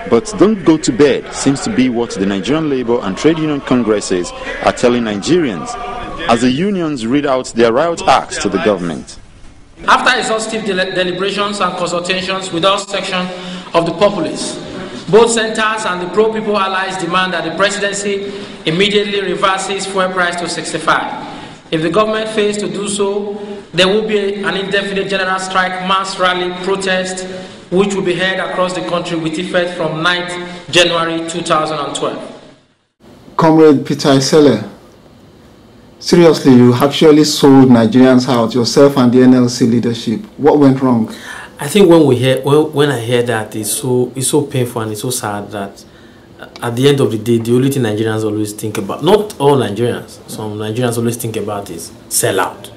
But don't go to bed seems to be what the Nigerian Labour and Trade Union Congresses are telling Nigerians as the unions read out their riot acts to the government. After exhaustive deliberations and consultations with all sections of the populace, both centers and the pro-people allies demand that the presidency immediately reverses fuel price to 65. If the government fails to do so, there will be an indefinite general strike, mass rally, protest, which will be held across the country with effect from 9th January 2012. Comrade Peter Esele, seriously, you actually sold Nigerians out, yourself and the NLC leadership. What went wrong? I think when I hear that, it's so painful and it's so sad that at the end of the day, the only thing Nigerians always think about, not all Nigerians, some Nigerians always think about is sell out.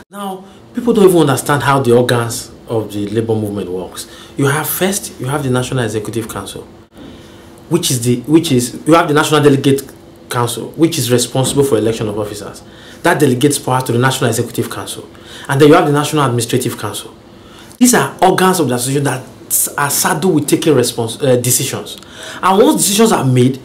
Now, people don't even understand how the organs of the labor movement works. You have the National Executive Council, you have the National Delegate Council, which is responsible for election of officers. That delegates power to the National Executive Council. And then you have the National Administrative Council. These are organs of the association that are saddled with taking decisions. And once decisions are made,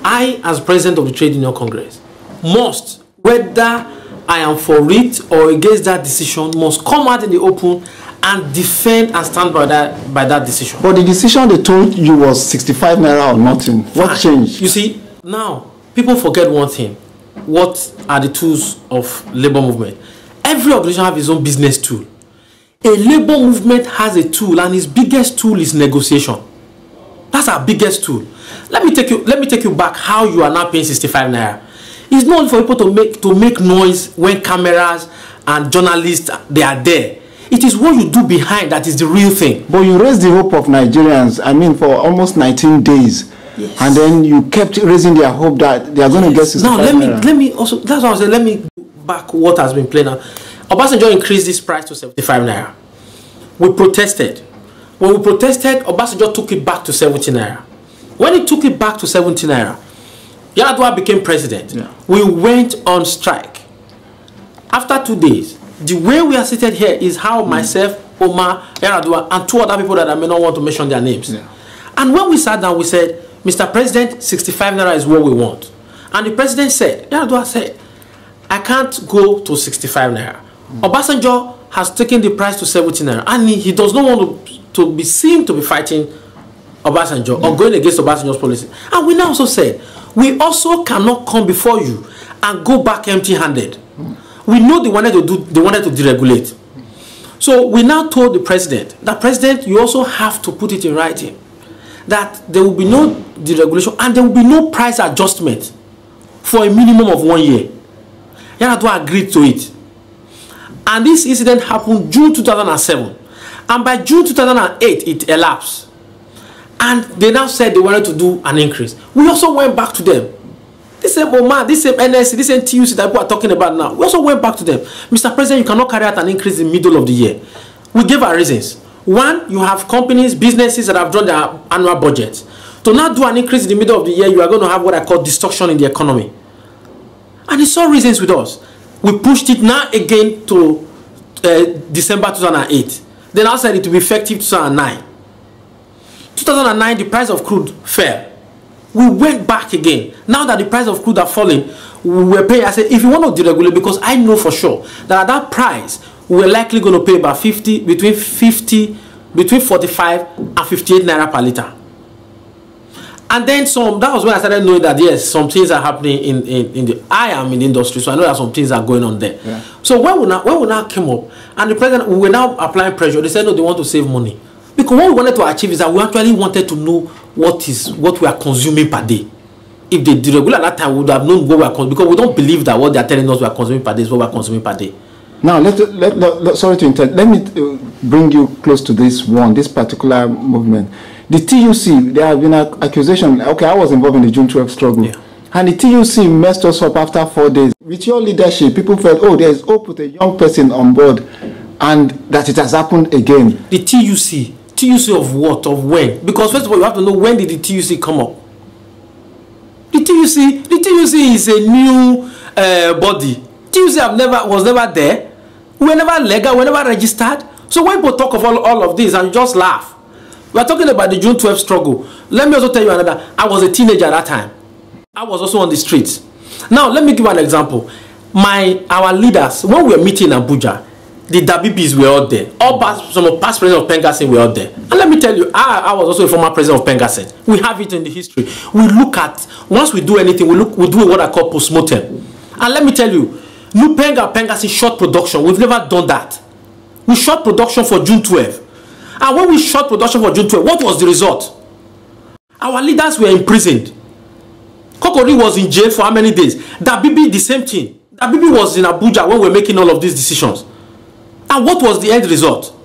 I, as president of the Trade Union Congress, must, whether I am for it or against that decision, must come out in the open and defend and stand by that decision. But the decision they told you was 65 naira or nothing. What changed? You see, now, people forget one thing. What are the tools of labor movement? Every organization has its own business tool. A labor movement has a tool, and its biggest tool is negotiation. That's our biggest tool. Let me take you back how you are now paying 65 naira. It's not for people to make noise when cameras and journalists they are there. It is what you do behind that is the real thing. But you raised the hope of Nigerians, I mean, for almost 19 days. Yes. And then you kept raising their hope that they are going to get 65 naira. Now, let me also, that's what I said, let me back what has been playing out. Obasanjo increased this price to 75 naira. We protested. When we protested, Obasanjo took it back to 70 naira. When he took it back to 70 naira, Yar'Adua became president. Yeah. We went on strike. After 2 days, the way we are seated here is how myself, Omar, Yar'Adua, and 2 other people that I may not want to mention their names. Yeah. And when we sat down, we said, Mr. President, 65 naira is what we want. And the president said, Yar'Adua said, I can't go to 65 naira. Obasanjo has taken the price to 70 naira, and he does not want to be seen to be fighting Obasanjo or going against Obasanjo's policy. And we now also said, we also cannot come before you and go back empty-handed. We know they wanted to deregulate. So we now told the president that, President, you also have to put it in writing that there will be no deregulation and there will be no price adjustment for a minimum of 1 year. Yar'Adua agreed to it. And this incident happened June 2007. And by June 2008, it elapsed. And they now said they wanted to do an increase. We also went back to them. This same Oman, this same NSC, this same TUC that people are talking about now. We also went back to them. Mr. President, you cannot carry out an increase in the middle of the year. We gave our reasons. One, you have companies, businesses that have drawn their annual budgets. To not do an increase in the middle of the year, you are going to have what I call distortion in the economy. And he saw reasons with us. We pushed it now again to December 2008. Then I said it will be effective 2009. 2009, the price of crude fell. We went back again. Now that the price of crude are falling, we were paying. I said, if you want to deregulate, because I know for sure that at that price, we're likely going to pay about between 45 and 58 naira per liter. And then that was when I started knowing that yes, some things are happening I am in the industry, so I know that some things are going on there. Yeah. So when we now came up, and the president, we were now applying pressure, they said no, they want to save money. Because what we wanted to achieve is that we actually wanted to know what we are consuming per day. If they deregulate at that time, we would have known what we are consuming, because we don't believe that what they are telling us we are consuming per day is what we are consuming per day. Now, sorry to interrupt. Let me bring you close to this particular movement. The TUC, there have been an accusation. Okay, I was involved in the June 12 struggle. Yeah. And the TUC messed us up after 4 days. With your leadership, people felt, oh, there's hope with a young person on board, and that it has happened again. The TUC of what? Of when? Because first of all, you have to know, when did the TUC come up? The TUC is a new body. TUC was never there. We were never legal, we were never registered. So when people talk of all of this and you just laugh, We are talking about the June 12th struggle. Let me also tell you another. I was a teenager at that time. I was also on the streets. Now, let me give you an example. Our leaders, when we were meeting in Abuja, the Dabibis were out there. Some of past presidents of Pengasen were out there. And let me tell you, I was also a former president of Pengasen. We have it in the history. We look at, once we do anything, we do what I call post-mortem. And let me tell you, Pengasen short production. We've never done that. We shot production for June 12. And when we shot production for June 12, what was the result? Our leaders were imprisoned. Kokori was in jail for how many days? Dabibi, the same thing. Dabibi was in Abuja when we were making all of these decisions. And what was the end result?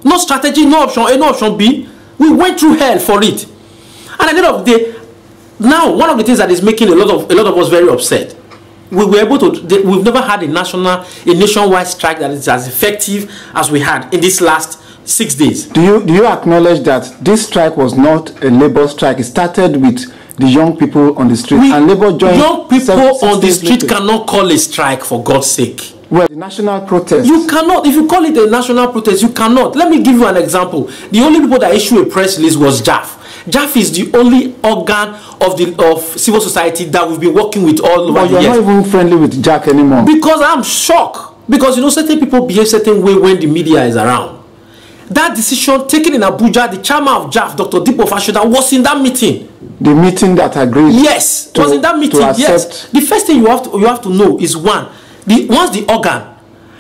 No strategy, no option A, no option B. We went through hell for it. And at the end of the day, now one of the things that is making a lot of us very upset, we were able to. We've never had a nationwide strike that is as effective as we had in this last 6 days. Do you acknowledge that this strike was not a labor strike? It started with the young people on the street, and labor joined. Young people on the street cannot call a strike, for God's sake. Well, the national protest. You cannot. If you call it a national protest, you cannot. Let me give you an example. The only people that issued a press release was JAF. JAF is the only organ of civil society that we've been working with all over the years. But you're not even friendly with JAC anymore. Because I'm shocked. Because, you know, certain people behave certain way when the media is around. That decision taken in Abuja, the chairman of JAF, Dr. Dipo Fashoda, was in that meeting. The meeting that agreed. Yes, was in that meeting. Yes. The first thing you have to know is once the organ,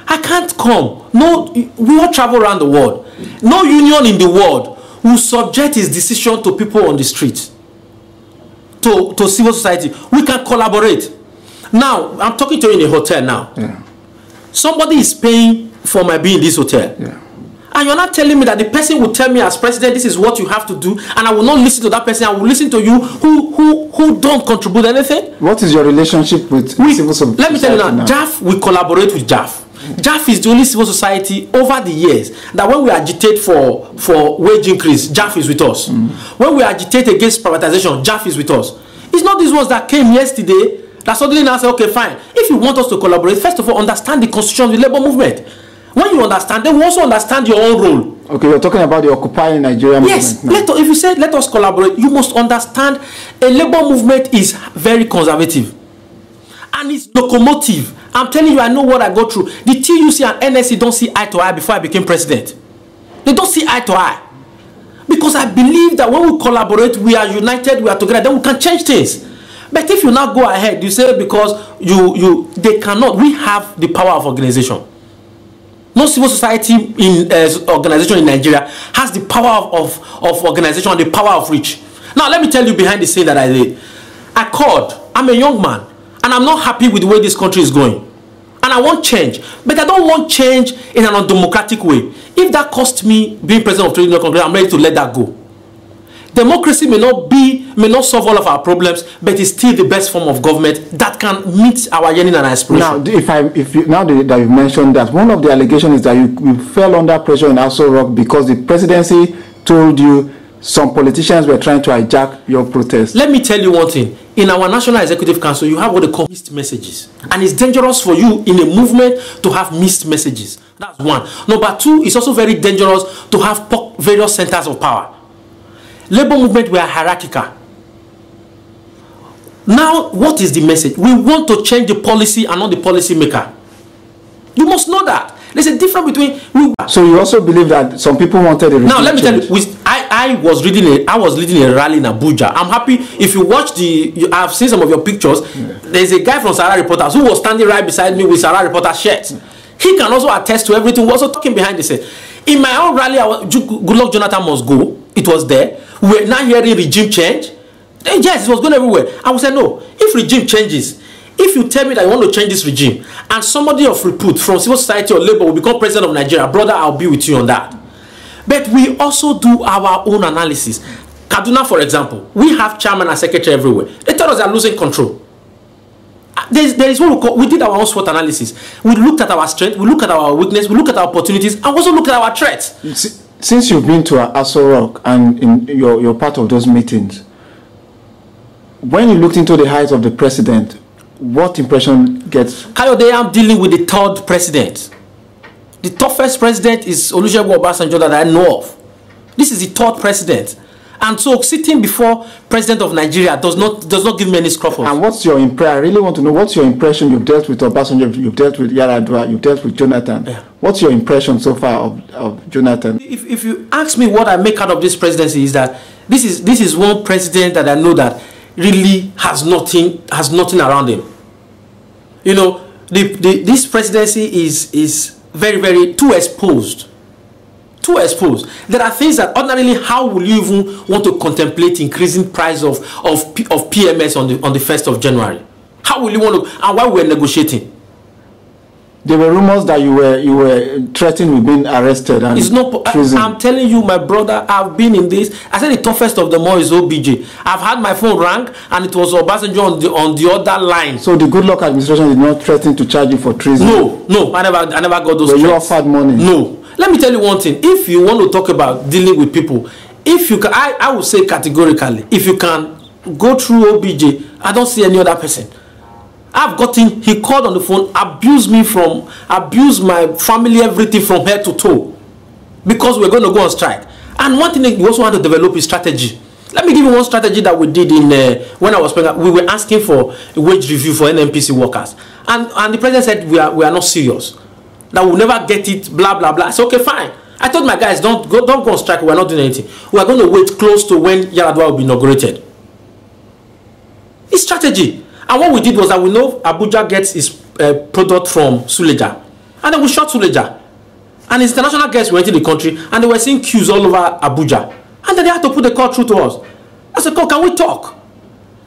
I can't come. No, we all travel around the world. No union in the world will subject his decision to people on the street, to civil society. We can collaborate. Now, I'm talking to you in a hotel now. Yeah. Somebody is paying for my being in this hotel. Yeah. And you're not telling me that the person will tell me as president, this is what you have to do, and I will not listen to that person. I will listen to you who don't contribute anything. What is your relationship with civil society? Let me tell you now, JAF, we collaborate with JAF. JAF is the only civil society over the years that when we agitate for wage increase, JAF is with us. When we agitate against privatization, JAF is with us. It's not these ones that came yesterday that suddenly now say, okay, fine. If you want us to collaborate, first of all, understand the constitution of the labor movement. When you understand, then we also understand your own role. Okay, you're talking about the occupying Nigerian movement. Yes, if you say let us collaborate, you must understand a labor movement is very conservative. And it's locomotive. I'm telling you, I know what I go through. The TUC and NSC don't see eye to eye before I became president. They don't see eye to eye. Because I believe that when we collaborate, we are united, we are together, then we can change things. But if you now go ahead, you say because they cannot. We have the power of organization. No civil society organization in Nigeria has the power of organization and the power of reach. Now, let me tell you behind the scene that I did. I called. I'm a young man, and I'm not happy with the way this country is going. And I want change. But I don't want change in an undemocratic way. If that costs me being president of Trade Union Congress, I'm ready to let that go. Democracy may not solve all of our problems, but it's still the best form of government that can meet our yearning and aspiration. Now, now that you've mentioned that, one of the allegations is that you fell under pressure in Aso Rock because the presidency told you some politicians were trying to hijack your protest. Let me tell you one thing. In our National Executive Council, you have what they call missed messages. And it's dangerous for you in a movement to have missed messages. That's one. Number two, it's also very dangerous to have various centers of power. Labor movement were hierarchical. Now, what is the message? We want to change the policy and not the policy maker. You must know that. There's a difference between... So you also believe that some people wanted a... Now, let me tell you, I was leading a rally in Abuja. I'm happy if you watch I've seen some of your pictures. Yeah. There's a guy from Sahara Reporters who was standing right beside me with Sahara Reporter shirts. He can also attest to everything. We're also talking behind the scene. In my own rally, Goodluck Jonathan must go. It was there. We were now hearing regime change. Yes, it was going everywhere. I would say, no, if regime changes, if you tell me that you want to change this regime, and somebody of repute from civil society or labor will become president of Nigeria, brother, I'll be with you on that. But we also do our own analysis. Kaduna, for example, we have chairman and secretary everywhere. They tell us they are losing control. There is what we call, we did our own SWOT analysis. We looked at our strength, we looked at our weakness, we looked at our opportunities, and also looked at our threats. Since you've been to Aso Rock and you're part of those meetings, when you looked into the eyes of the president, what impression gets? Kayode, I'm dealing with the third president. The toughest president is Olusegun Obasanjo that I know of. This is the third president. And so sitting before president of Nigeria does not give me any scruffles. And what's your impression? I really want to know, what's your impression? You've dealt with Obasanjo, you've dealt with Yar'Adua, you've dealt with Jonathan. Yeah. What's your impression so far of Jonathan? If you ask me what I make out of this presidency, is that this is one president that I know that really has nothing around him. You know, this presidency is very, very too exposed. Too exposed. There are things that ordinarily, how will you even want to contemplate increasing price of PMS on the 1st of January? How will you want to, and why we're negotiating? There were rumors that you were threatened with being arrested and it's not. prison. I'm telling you, my brother, I've been in this. I said the toughest of them all is OBJ. I've had my phone rang and it was Obasanjo on the other line. So the Goodluck administration did not threaten to charge you for treason? No, I never got those. But you offered money? No. Let me tell you one thing. If you want to talk about dealing with people, if you can, I would say categorically, if you can go through OBJ, I don't see any other person. I've gotten, he called on the phone, abused my family, everything from head to toe, because we're going to go on strike. And one thing, we also want to develop a strategy. Let me give you one strategy that we did in when I was pregnant. We were asking for a wage review for NNPC workers, and the president said we are not serious, that we'll never get it, blah blah blah. I said okay, fine. I told my guys, don't go on strike. We're not doing anything. We are going to wait close to when Yar'Adua will be inaugurated. It's strategy. And what we did was that we know Abuja gets its product from Suleja, and then we shot Suleja, and international guests went into the country, and they were seeing queues all over Abuja, and then they had to put the call through to us. I said, "Can we talk?"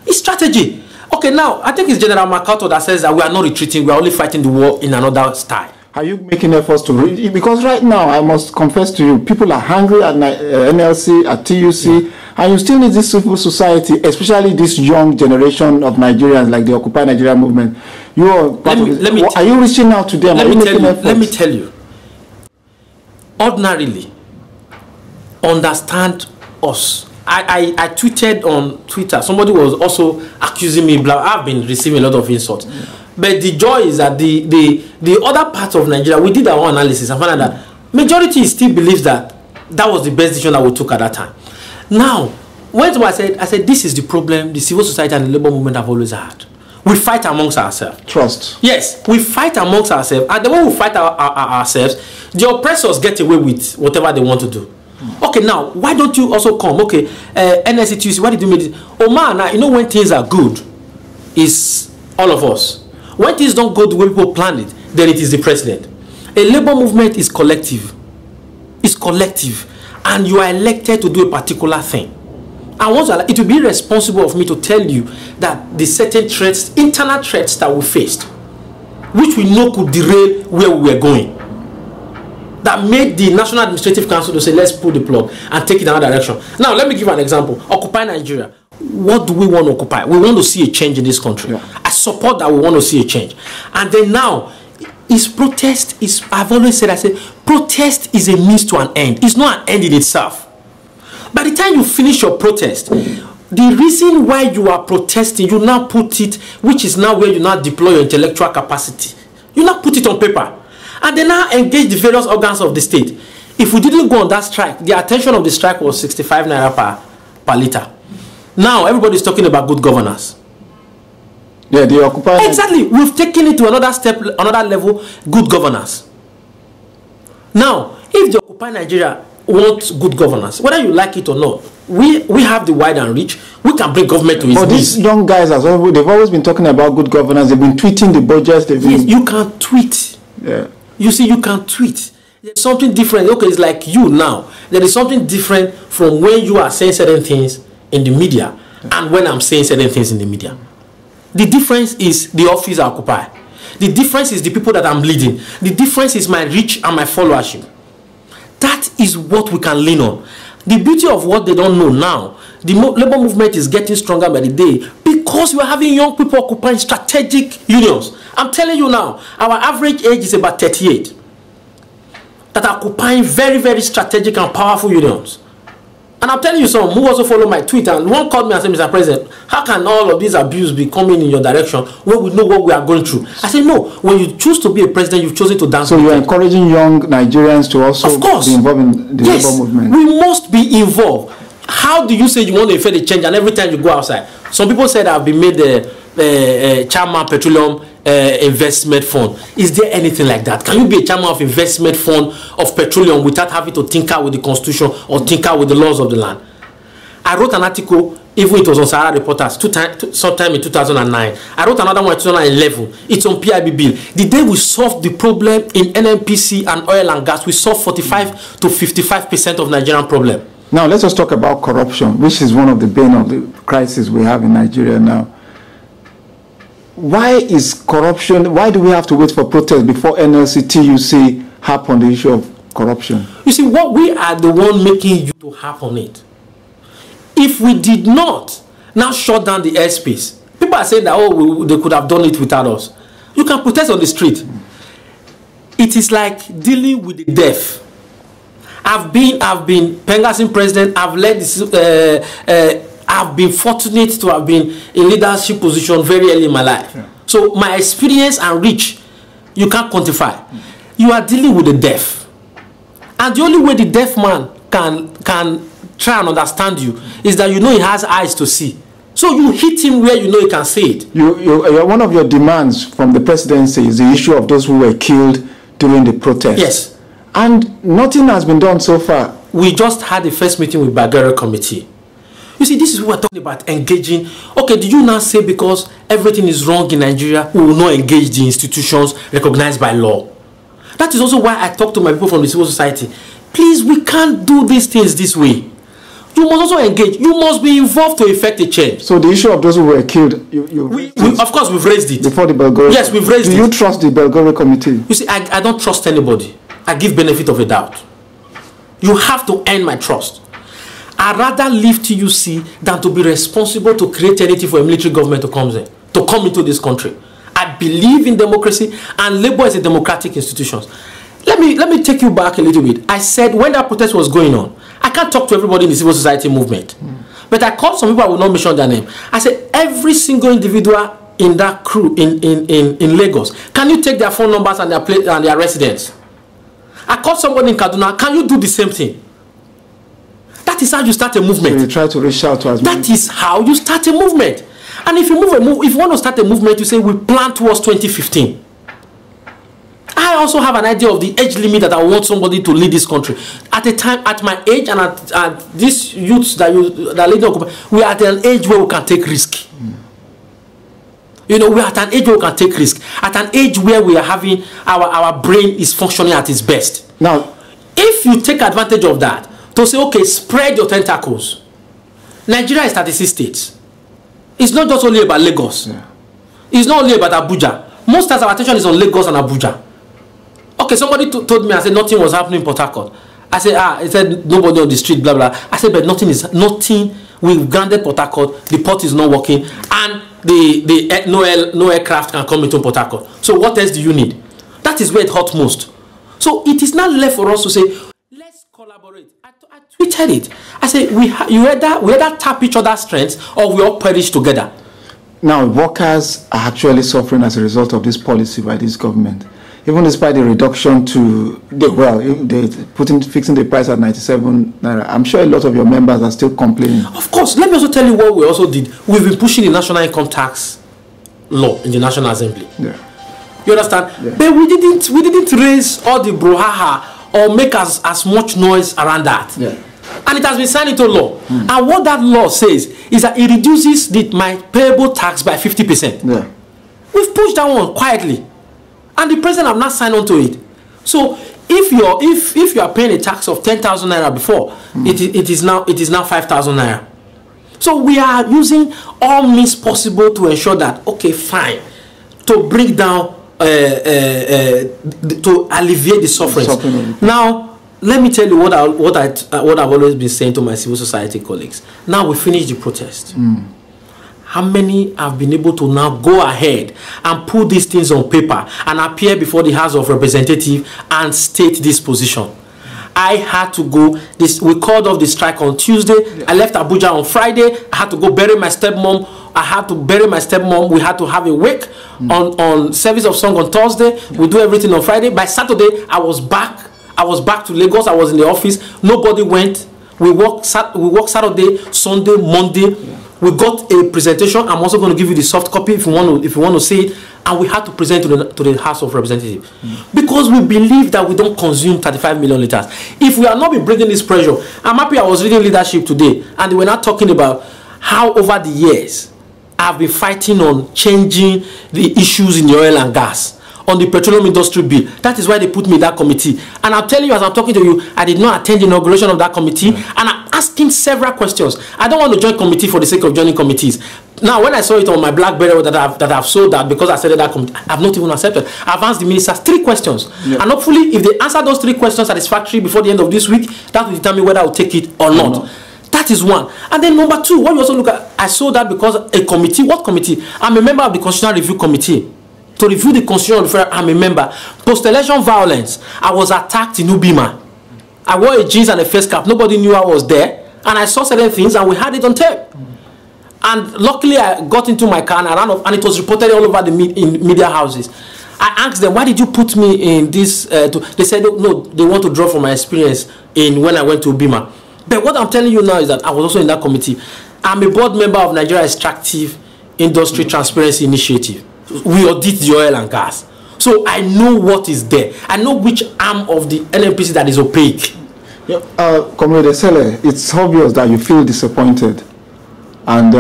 It's strategy. Okay, now I think it's General MacArthur that says that we are not retreating; we are only fighting the war in another style. Are you making efforts to read? Because right now, I must confess to you, people are hungry at NLC, at TUC, and you still need this civil society, especially this young generation of Nigerians, like the Occupy Nigeria movement. You are are you reaching out to them? Let me tell you. Ordinarily, understand us. I tweeted on Twitter. Somebody was also accusing me. I've been receiving a lot of insults. Yeah. But the joy is that the other part of Nigeria, we did our own analysis and found out that majority still believes that that was the best decision that we took at that time. Now, when I said this is the problem the civil society and the labor movement have always had. We fight amongst ourselves. Trust. Yes, we fight amongst ourselves. And the way we fight ourselves, the oppressors get away with whatever they want to do. Okay, now, why don't you also come? Okay, NSC, TUC, why did you make this? Omar, now, you know when things are good, it's all of us. When things don't go the way people planned it, then it is the president. A labor movement is collective. It's collective. And you are elected to do a particular thing. And once it will be irresponsible of me to tell you that the certain threats, internal threats that we faced, which we know could derail where we were going, that made the National Administrative Council to say, let's pull the plug and take it in another direction. Now, let me give you an example. Occupy Nigeria. What do we want to occupy? We want to see a change in this country. Yeah. I support that we want to see a change. And then now, I've always said, protest is a means to an end. It's not an end in itself. By the time you finish your protest, the reason why you are protesting, you now put it, which is now where you now deploy your intellectual capacity. You now put it on paper. And then now engage the various organs of the state. If we didn't go on that strike, the attention of the strike was 65 naira per liter. Now everybody's talking about good governance. Yeah, the Occupy. Exactly. We've taken it to another step, another level, good governance. Now, if the Occupy Nigeria wants good governance, whether you like it or not, we have the wide and reach. We can bring government to its But these young guys, they've always been talking about good governance. They've been tweeting the budgets. Yes, you can tweet. Yeah. You see, you can tweet. There's something different. Okay, it's like you now. There is something different from when you are saying certain things in the media and when I'm saying certain things in the media. The difference is the office I occupy. The difference is the people that I'm leading. The difference is my reach and my followership. That is what we can lean on. The beauty of what they don't know now, the labor movement is getting stronger by the day because we are having young people occupying strategic unions. I'm telling you now, our average age is about 38 that are occupying very, very strategic and powerful unions. And I'm telling you, some who also follow my tweet, and one called me and said, Mr. President, how can all of these abuse be coming in your direction when we know what we are going through? I said, no, when you choose to be a president, you've chosen to dance. So you're encouraging young Nigerians to also be involved in the labor movement? We must be involved. How do you say you want to effect a change and every time you go outside? Some people said I've been made the chairman petroleum investment fund. Is there anything like that? Can you be a chairman of investment fund of petroleum without having to tinker with the constitution or tinker with the laws of the land? I wrote an article, even it was on Sahara Reporters, sometime in 2009. I wrote another one in 2011. It's on PIB bill. The day we solved the problem in NNPC and oil and gas, we solved 45 to 55% of Nigerian problem. Now let's just talk about corruption, which is one of the bane of the crisis we have in Nigeria now. Why is corruption, why do we have to wait for protest before NLC, TUC harp on the issue of corruption? You see, what we are the one making you to harp on it. If we did not now shut down the airspace, people are saying that, oh, they could have done it without us. You can protest on the street. It is like dealing with the deaf. I've been Pengassin president. I've led this. I've been fortunate to have been in leadership position very early in my life. Yeah. So my experience and reach, you can't quantify. You are dealing with the deaf, and the only way the deaf man can try and understand you is that you know he has eyes to see. So you hit him where you know he can see it. One of your demands from the presidency is the issue of those who were killed during the protest. Yes. And nothing has been done so far. We just had the first meeting with Bagara Committee. You see, this is what we're talking about, engaging. Okay, did you now say because everything is wrong in Nigeria, we will not engage the institutions recognized by law? That is also why I talk to my people from the civil society. Please, we can't do these things this way. You must also engage. You must be involved to effect a change. So the issue of those who were killed, of course, we've raised it. Before the Belgore? Yes, we've raised it. Do you trust the Belgore Committee? You see, I don't trust anybody. I give benefit of a doubt. You have to earn my trust. I'd rather leave TUC than to be responsible to create anything for a military government to come into this country. I believe in democracy, and labor is a democratic institution. Let me take you back a little bit. I said when that protest was going on, I can't talk to everybody in the civil society movement. But I called some people, I will not mention their name. I said every single individual in that crew in Lagos, can you take their phone numbers and their residence? I called somebody in Kaduna, can you do the same thing? That is how you start a movement. So you try to reach out to as many. That is how you start a movement. And if you if you want to start a movement, you say we plan towards 2015. I also have an idea of the age limit that I want somebody to lead this country. At a time, at my age, and at these youths that lead, we are at an age where we can take risk. You know, we are at an age where we can take risk. At an age where we are having our brain is functioning at its best. Now, if you take advantage of that to say, okay, spread your tentacles. Nigeria is 36 states. It's not just only about Lagos. Yeah. It's not only about Abuja. Most times our attention is on Lagos and Abuja. Okay, somebody told me, I said nothing was happening in Port Harcourt. I said, he said nobody on the street, blah, blah. I said, but nothing, we've granted Port Harcourt, the port is not working, and no aircraft can come into Port Harcourt. So what else do you need? That is where it hurts most. So it is not left for us to say, let's collaborate. I tweeted it. I said, we either tap each other's strengths or we all perish together. Now, workers are actually suffering as a result of this policy by this government. Even despite the reduction to, fixing the price at 97 naira, I'm sure a lot of your members are still complaining. Of course. Let me also tell you what we also did. We've been pushing the national income tax law in the National Assembly. Yeah. You understand? Yeah. But we didn't raise all the brouhaha or make as much noise around that. Yeah. And it has been signed into law. And what that law says is that it reduces my payable tax by 50%. Yeah. We've pushed that one quietly. And the president have not signed on to it. So if you are paying a tax of 10,000 naira before, it is now 5,000 naira. So we are using all means possible to ensure that, okay, fine, to bring down to alleviate the suffering. Now, let me tell you what I've always been saying to my civil society colleagues. Now we finish the protest. How many have been able to now go ahead and put these things on paper and appear before the House of Representatives and state this position? I had to go. We called off the strike on Tuesday. Yeah. I left Abuja on Friday. I had to go bury my stepmom. We had to have a wake on service of song on Thursday. We do everything on Friday. By Saturday, I was back to Lagos. I was in the office. Nobody went. We worked Saturday, Sunday, Monday. Yeah. We got a presentation. I'm also going to give you the soft copy if you want to see it. And we had to present to the House of Representatives because we believe that we don't consume 35 million liters. If we are not be bringing this pressure, I'm happy I was reading Leadership today, and they were not talking about how over the years I've been fighting on changing the issues in the oil and gas, on the petroleum industry bill. That is why they put me in that committee. And I'm telling you, as I'm talking to you, I did not attend the inauguration of that committee, and I'm asking several questions. I don't want to join committee for the sake of joining committees. Now, when I saw it on my BlackBerry that I've sold that because I said that committee, I've not even accepted. I've asked the ministers 3 questions. Yeah. And hopefully, if they answer those 3 questions satisfactorily before the end of this week, that will determine whether I will take it or not. That is one. And then number 2, what you also look at, I saw that because a committee, what committee? I'm a member of the Constitutional Review Committee. To review the Constitutional Affairs, I'm a member. Post-election violence, I was attacked in Ubima. I wore a jeans and a face cap. Nobody knew I was there. And I saw certain things and we had it on tape. And luckily, I got into my car and I ran off, and it was reported all over the media houses. I asked them, why did you put me in this? They said, no, they want to draw from my experience when I went to Ubima. But what I'm telling you now is that I was also in that committee. I'm a board member of Nigeria Extractive Industry Transparency Initiative. We audit the oil and gas. So I know what is there. I know which arm of the NNPC that is opaque. Comrade Esele, it's obvious that you feel disappointed. And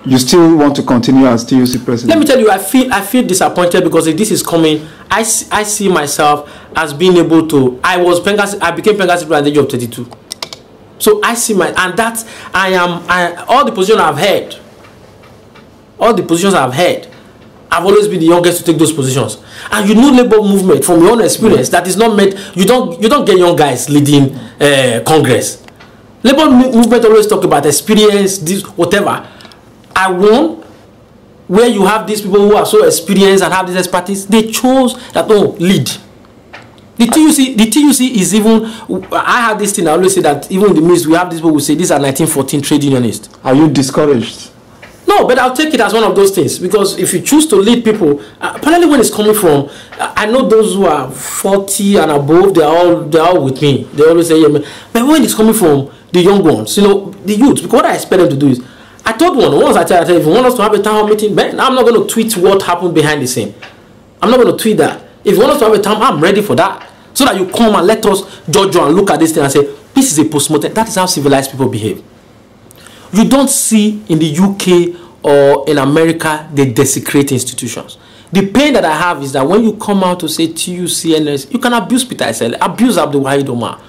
you still want to continue as TUC president. Let me tell you, I feel disappointed because if this is coming, I see myself as being able to. I became Pengasi at the age of 32. So I see and that all the positions I've held, I've always been the youngest to take those positions. And you know, labor movement from your own experience that is not meant. You don't get young guys leading Congress. Labor movement always talk about experience, this, whatever. I won where you have these people who are so experienced and have this expertise. They chose that, lead. The TUC is even, I have this thing, I always say that even in the midst, we have these people who say these are 1914 trade unionists. Are you discouraged? No, but I'll take it as one of those things, because if you choose to lead people, apparently when it's coming from, I know those who are 40 and above, they're all with me. They always say, yeah, man. But when it's coming from the young ones, the youth, because what I expect them to do is, I told once I tell if you want us to have a town hall meeting, man, I'm not going to tweet what happened behind the scene. I'm not going to tweet that. If you want us to have a town, I'm ready for that. So that you come and let us judge and look at this thing and say, this is a postmortem. That is how civilized people behave. You don't see in the UK or in America, they desecrate institutions. The pain that I have is that when you come out to say TUC, NS, you can abuse Peter Esele, abuse Abdul Wahid Omar.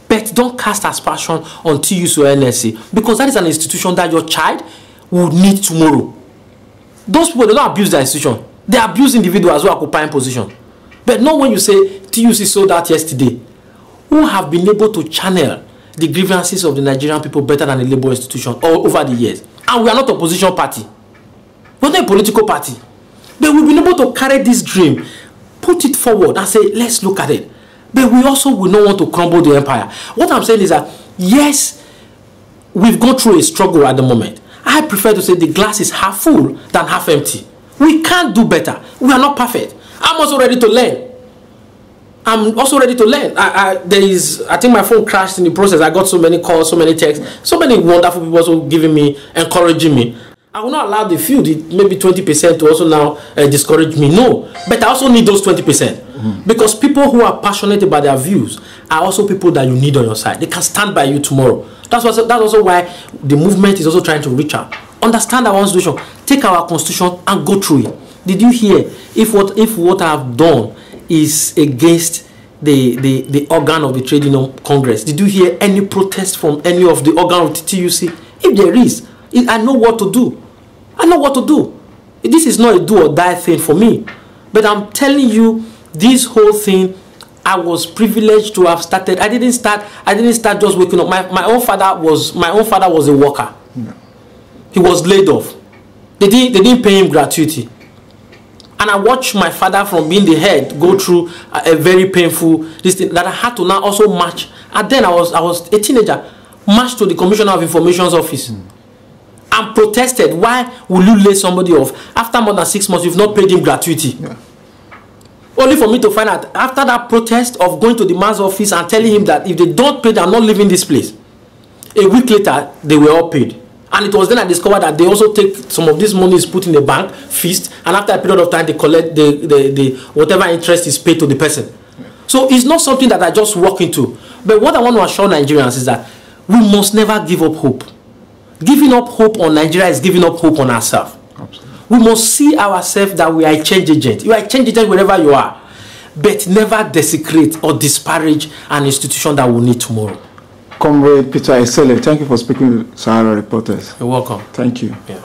But don't cast aspersion on TUC or NSC, because that is an institution that your child will need tomorrow. Those people, they don't abuse the institution. They abuse individuals who are occupying position. But not when you say TUC sold out yesterday, who have been able to channel the grievances of the Nigerian people better than the labor institution all over the years. And we are not a opposition party. We're not a political party. But we've been able to carry this dream, put it forward and say, let's look at it. But we also will not want to crumble the empire. What I'm saying is that, yes, we've gone through a struggle at the moment. I prefer to say the glass is half full than half empty. We can't do better. We are not perfect. I'm also ready to learn. I think my phone crashed in the process. I got so many calls, so many texts, so many wonderful people also giving me, encouraging me. I will not allow the few, maybe 20% to also now discourage me. No, but I also need those 20%. Because people who are passionate about their views are also people that you need on your side. They can stand by you tomorrow. That's also why the movement is also trying to reach out. Understand our own situation. Take our constitution and go through it. Did you hear? If what I have done is against the organ of the Trade Union Congress, did you hear any protest from any of the organ of the TUC? If there is, I know what to do. I know what to do. This is not a do or die thing for me. But I'm telling you, this whole thing, I was privileged to have started. I didn't start just waking up. My own father was a worker. Yeah. He was laid off. They didn't pay him gratuity. And I watched my father from being the head go through a very painful this thing that I had to now also march. And then I was a teenager, marched to the Commissioner of Information's office and protested. Why will you lay somebody off? After more than 6 months, you've not paid him gratuity. Yeah. Only for me to find out after that protest of going to the man's office and telling him that if they don't pay, they're not leaving this place. A week later, they were all paid. And it was then I discovered that they also take some of this money is put in the bank, feast, and after a period of time, they collect the whatever interest is paid to the person. Yeah. So it's not something that I just walk into. But what I want to assure Nigerians is that we must never give up hope. Giving up hope on Nigeria is giving up hope on ourselves. We must see ourselves that we are a change agent. You are a change agent wherever you are. But never desecrate or disparage an institution that will need tomorrow. Comrade Peter Esele, thank you for speaking to Sahara Reporters. You're welcome. Thank you. Yeah.